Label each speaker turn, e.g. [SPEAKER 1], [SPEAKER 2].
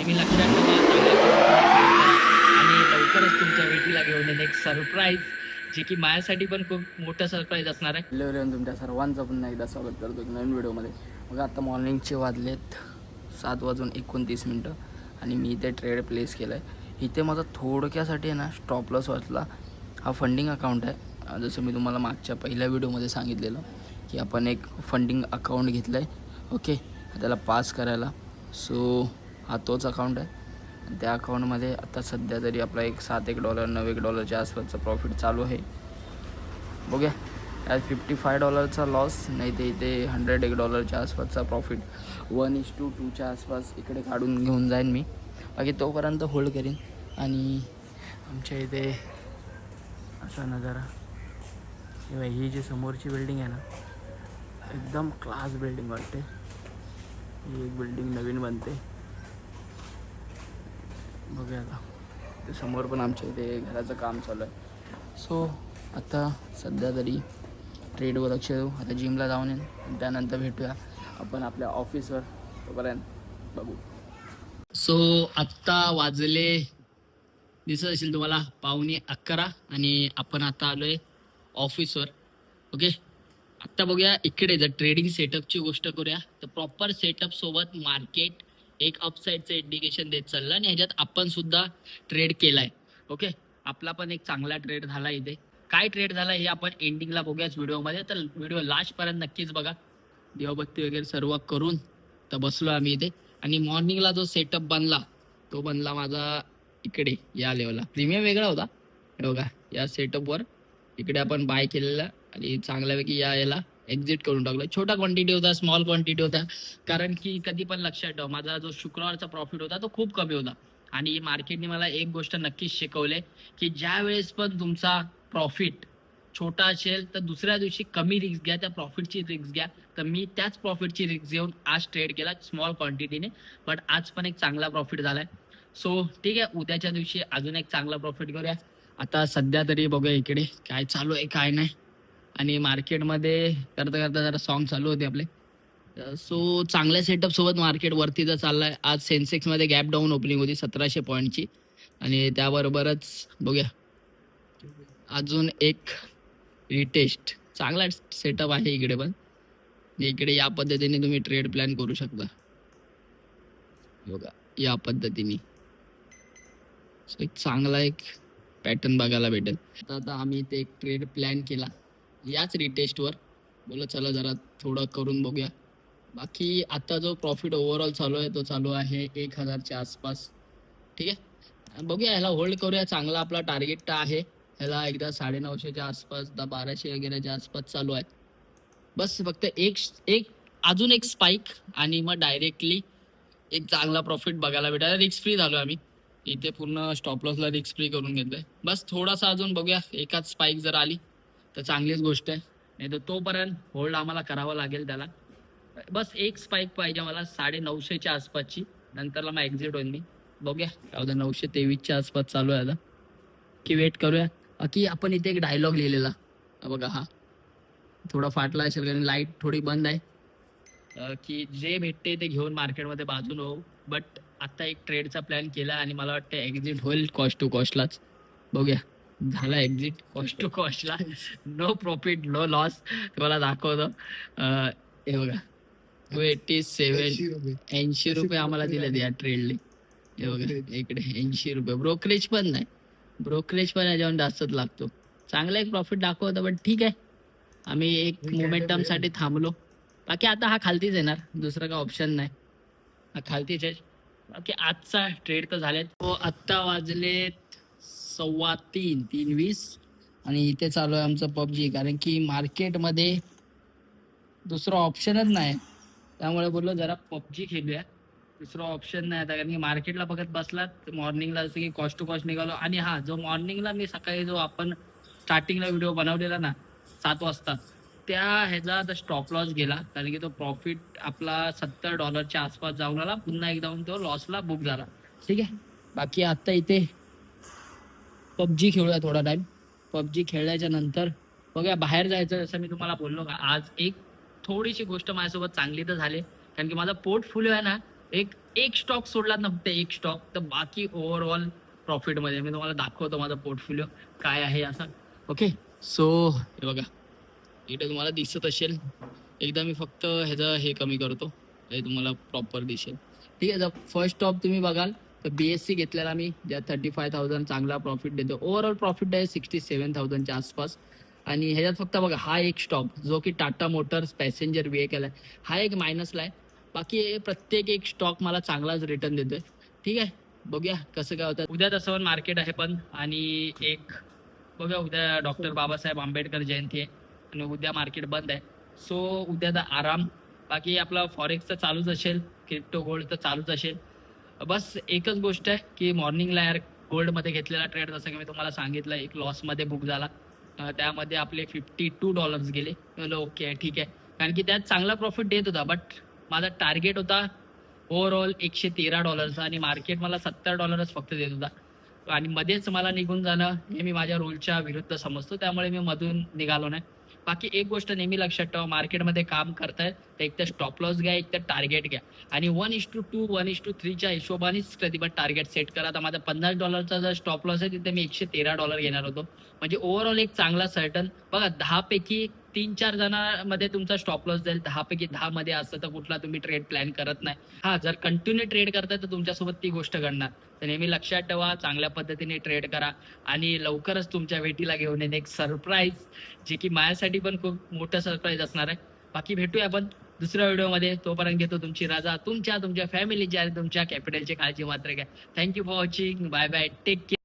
[SPEAKER 1] नेहमी लक्षात ठेवा, चांगल्या पद्धतीने ट्रेड करा आणि लवकरच तुमच्या भेटीला घेऊन येईन एक सरप्राईज, जे की माझ्यासाठी पण खूप मोठं सरप्राईज असणार आहे.
[SPEAKER 2] हॅलो एव्हरीवन, तुमच्या सर्वांचं पुन्हा एकदा स्वागत करतो एक नवीन व्हिडिओमध्ये. मग आता मॉर्निंगचे वाजलेत 7:29 आणि मी इथे ट्रेड प्लेस केला आहे. इथे माझा थोडक्यासाठी आहे ना स्टॉप लॉस वाचला. हा फंडिंग अकाउंट आहे. जसं मी तुम्हाला मागच्या पहिल्या व्हिडिओमध्ये सांगितलेलं की आपण एक फंडिंग अकाउंट घेतलं आहे, ओके, त्याला पास करायला. सो हा तोच अकाउंट आहे. त्या अकाउंटमध्ये आता सध्या तरी आपला एक $7 $9 आसपासचा प्रॉफिट चालू आहे. बघूया, आज $55 लॉस, नाही ते इथे $101 आसपासचा प्रॉफिट 1:2 आसपास इकडे काढून घेऊन जाईन मी. बाकी तोपर्यंत होल्ड करीन. आणि आमच्या इथे असा नजारा, किंवा ही जी समोरची बिल्डिंग आहे ना, एकदम क्लास बिल्डिंग वाटते. ही एक बिल्डिंग नवीन बनते. बघूया आता, ते समोर पण आमच्या इथे घराचं काम चालू आहे. सो आता सध्या तरी ट्रेडवर लक्ष देऊ. आता जिमला जाऊन येईन आणि त्यानंतर भेटूया आपण आपल्या ऑफिसवर. तोपर्यंत बघू.
[SPEAKER 1] सो आत्ता वाजले दिसत असेल तुम्हाला 11:15 आणि आपण आता आलोय ऑफिसवर. ओके, आत्ता बघूया इकडे जर ट्रेडिंग सेटअपची गोष्ट करूया तर प्रॉपर सेटअप सोबत मार्केट एक अपसाईडचं इंडिकेशन देत चाललं आणि ह्याच्यात आपण सुद्धा ट्रेड केलाय. ओके, आपला पण एक चांगला ट्रेड झाला. इथे काय ट्रेड झाला हे आपण एंडिंगला बघूयाच व्हिडिओमध्ये, तर व्हिडिओ लास्टपर्यंत नक्कीच बघा. देवबत्ती वगैरे सर्व करून तर बसलो आम्ही इथे. आणि मॉर्निंगला जो सेटअप बनला तो बनला माझा इकडे या लेवलला. प्रीमियम वेगळा होता हे बघा, या सेटअपवर इकडे आपण बाय केलेला आणि चांगल्यापैकी याला एक्झिट करून टाकलं. छोटा क्वांटिटी होता, स्मॉल क्वांटिटी होता, कारण की कधी पण लक्षात ठेवा माझा जो शुक्रवारचा प्रॉफिट होता तो खूप कमी होता. आणि मार्केटने मला एक गोष्ट नक्कीच शिकवले की ज्या वेळेस पण तुमचा प्रॉफिट छोटा असेल तर दुसऱ्या दिवशी कमी रिस्क घ्या, त्या प्रॉफिटची रिस्क घ्या. तर मी त्याच प्रॉफिटची रिस्क घेऊन आज ट्रेड केला स्मॉल क्वांटिटीने, बट आज पण एक चांगला प्रॉफिट झालाय. सो ठीक आहे, उद्याच्या दिवशी अजून एक चांगला प्रॉफिट करूया. आता सध्या तरी बघूया इकडे काय चालू आहे काय नाही. आणि मार्केटमध्ये करता करता जरा सॉन्ग चालू होते आपले. सो चांगल्या सेटअप सोबत मार्केट वरतीचा चाललाय. आज सेन्सेक्समध्ये गॅप डाऊन ओपनिंग होती 1700 पॉईंटची. आणि त्याबरोबरच बघूया अजून एक रिटेस्ट चांगला सेटअप आहे इकडे पण. इकडे या पद्धतीने तुम्ही ट्रेड प्लॅन करू शकता बघा, या पद्धतीने. एक चांगला एक पॅटर्न बघायला भेटेल. आता आम्ही इथे एक ट्रेड प्लॅन केला याच रिटेस्टवर. बोला चला जरा थोडं करून बघूया. बाकी आता जो प्रॉफिट ओव्हरऑल चालू आहे तो चालू आहे 1000च्या आसपास. ठीक आहे, बघूया ह्याला होल्ड करूया. चांगला आपला टार्गेट आहे ह्याला एकदा 950च्या आसपास 1200 वगैरेच्या आसपास चालू आहे. बस फक्त एक एक अजून एक स्पाइक आणि मग डायरेक्टली एक चांगला प्रॉफिट बघायला भेटायला. रिस्क फ्री झालो आम्ही इथे, पूर्ण स्टॉप लॉसला रिस्क फ्री करून घेतलंय. बस थोडासा अजून बघूया, एकाच स्पाइक जर आली तर चांगलीच गोष्ट आहे, नाही तर तोपर्यंत होल्ड आम्हाला करावं लागेल त्याला. बस एक स्पाइक पाहिजे मला 950च्या आसपासची, नंतरला मग एक्झिट होईल मी. बघूया 923च्या आसपास चालू आहे आता की वेट करूया. की आपण इथे एक डायलॉग लिहिलेला बघा, हा थोडा फाटला असेल कारण लाईट थोडी बंद आहे. की जे भेटते ते घेऊन मार्केटमध्ये बाजून होऊ. बट आता एक ट्रेडचा प्लॅन केला आणि मला वाटतं एक्झिट होईल कॉस्ट टू कॉस्टलाच. बघूया, झाला एक्झिट कॉस्ट टू कॉस्टला. No profit no loss. तुम्हाला दाखवतो. हे बघा 287 ₹80 आम्हाला दिले या ट्रेडले. हे बघा इकडे ₹80. ब्रोकरेज पण नाही, ब्रोकरेज पण याच्यावर जास्तच लागतो. चांगला एक प्रॉफिट दाखवतो, पण ठीक आहे, आम्ही एक मोमेंटम साठी थांबलो. बाकी आता हा खालतीच येणार, दुसरं काय ऑप्शन नाही, हा खालतीच आहे. बाकी आजचा ट्रेड तर झालेत. तो आत्ता वाजलेत 2:15 3:20 आणि इथे चालू आहे आमचं पबजी. कारण की मार्केटमध्ये दुसरं ऑप्शनच नाही, त्यामुळे बोललो जरा पबजी खेळूया. दुसरं ऑप्शन नाही आता, कारण की मार्केटला बघत बसलात मॉर्निंगला जसं की कॉस्ट टू कॉस्ट निघालो. आणि हा जो मॉर्निंगला मी सकाळी जो आपण स्टार्टिंगला व्हिडिओ बनवलेला ना 7 वाजता, त्या ह्याचा आता स्टॉप लॉस गेला, कारण की तो प्रॉफिट आपला $70च्या आसपास जाऊन आला. पुन्हा एकदा तो लॉसला बुक झाला. ठीक आहे, बाकी आता इथे पबजी खेळूया थोडा टाइम. पबजी खेळल्याच्या नंतर बघूया बाहेर जायचं. जसं मी तुम्हाला बोललो का आज एक थोडीशी गोष्ट माझ्यासोबत चांगली तर झाली, कारण की माझा पोर्टफोलिओ आहे ना एक एक स्टॉक सोडला ना, फक्त एक स्टॉक, तर बाकी ओव्हरऑल प्रॉफिटमध्ये. मी तुम्हाला दाखवतो माझा पोर्टफोलिओ काय आहे असा. ओके, सो हे बघा, इथे तुम्हाला दिसत असेल. एकदा मी फक्त ह्याचं हे कमी करतो, हे तुम्हाला प्रॉपर दिसेल. ठीक आहे. जर फर्स्ट स्टॉप तुम्ही बघाल तर BSC घेतलेला मी, ज्या 35,000 चांगला प्रॉफिट देतो. ओव्हरऑल प्रॉफिट आहे 67,000च्या आसपास. आणि ह्याच्यात फक्त बघा हा एक स्टॉक जो की टाटा मोटर्स पॅसेंजर व्हेकल आहे, हा एक मायनसला आहे. बाकी प्रत्येक एक स्टॉक मला चांगलाच रिटर्न देतोय. ठीक आहे, बघूया कसं काय होतं. उद्या तसं पण मार्केट आहे पण, आणि एक बघा उद्या डॉक्टर बाबासाहेब आंबेडकर जयंती आहे आणि उद्या मार्केट बंद आहे. सो उद्या तर आराम. बाकी आपला फॉरेक्स तर चालूच असेल, क्रिप्टो गोल्ड तर चालूच असेल. बस एकच गोष्ट आहे की मॉर्निंगला यार गोल्डमध्ये घेतलेला ट्रेड, जसं की मी तुम्हाला सांगितलं, एक लॉसमध्ये बुक झाला. त्यामध्ये आपले $52 गेले. म्हणलं ओके ठीक आहे, कारण की त्यात चांगला प्रॉफिट देत होता. बट माझा टार्गेट होता ओव्हरऑल $113 आणि मार्केट मला $70 फक्त देत होता. आणि मध्येच मला निघून जाणं हे मी माझ्या रूलच्या विरुद्ध समजतो, त्यामुळे मी मधून निघालो नाही. बाकी एक गोष्ट नेहमी लक्षात ठेवा, मार्केटमध्ये काम करताय तर एक तर स्टॉप लॉस घ्या, एक तर टार्गेट घ्या, आणि 1:2 1:3च्या हिशोबानेच कधी पण टार्गेट सेट करा. आता माझा $50चा जर स्टॉप लॉस आहे तिथे मी $113 घेणार होतो. म्हणजे ओव्हरऑल एक चांगला सर्टन बघा, 10 पैकी 3-4 जणांमध्ये तुमचा स्टॉप लॉस जाईल, 10 पैकी 10 मध्ये असतं तर कुठला तुम्ही ट्रेड प्लॅन करत नाही. हा, जर कंटिन्यू ट्रेड करताय तर तुमच्यासोबत ती गोष्ट घडणार. तर नेहमी लक्षात ठेवा, चांगल्या पद्धतीने ट्रेड करा आणि लवकरच तुमच्या भेटीला घेऊन येईन एक सरप्राईज, जे की माझ्यासाठी पण खूप मोठं सरप्राईज असणार आहे. बाकी भेटूया आपण दुसऱ्या व्हिडिओमध्ये. तोपर्यंत घेतो तुमची रजा. तुमच्या फॅमिलीची आणि तुमच्या कॅपिटलची काळजी मात्र घ्या. Thank you for watching. Bye bye, take care.